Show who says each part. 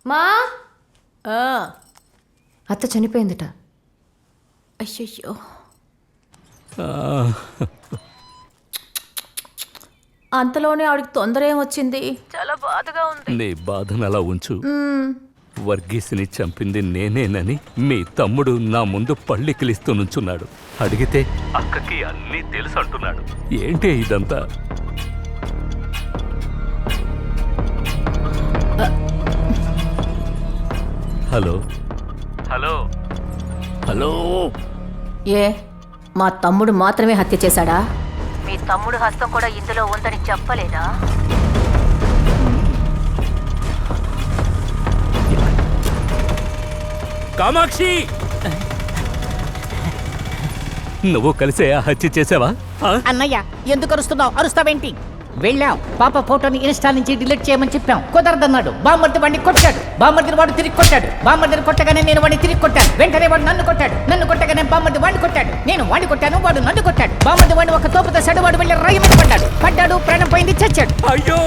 Speaker 1: మా
Speaker 2: అత్త చనిపోయిందిట.
Speaker 1: అయ్యయ్యో, అంతలోనే ఆవిడకి తొందర ఏమొచ్చింది? చాలా బాధగా ఉంది.
Speaker 3: నీ బాధను అలా ఉంచు. వర్గీస్ని చంపింది నేనేనని మీ తమ్ముడు నా ముందు పళ్ళికిలిస్తూ నుంచున్నాడు. అడిగితే అక్కకి అన్నీ తెలుసు అంటున్నాడు. ఏంటి ఇదంతా? Hello hello hello.
Speaker 1: ఏ మా తమ్ముడు మాత్రమే హత్య చేశాడా? మీ తమ్ముడు హస్తం కూడా ఇందులో ఉందని చెప్పలేదా?
Speaker 3: కామాక్షి, నువ్వు కలిసే ఆ హత్య చేసావా?
Speaker 4: అన్నయ్య ఎందుకు అరుస్తున్నావు? అరుస్తావేంటి? వెళ్ళాం, పాప ఫోటోని ఇన్స్టా నుంచి డిలీట్ చేయమని చెప్పాం. కుదరదన్నాడు. బామ్మర్ది వాడిని కొట్టాడు. బామ్మర్దిని వాడు తిరిగి కొట్టాడు. బామ్మర్దిని కొట్టగానే నేను వాడిని తిరిగి కొట్టాను. వెంటనే వాడు నన్ను కొట్టాడు. నన్ను కొట్టగానే బామ్మర్ది వాడిని కొట్టాడు. నేను వాడిని కొట్టాను, వాడు నన్ను కొట్టాడు. బామ్మర్ది వాడిని ఒక తోపుతో సెడవాడు వెళ్ళి రాయి మీద పడ్డాడు. ప్రాణం పోయింది, చచ్చాడు.
Speaker 3: అయ్యో,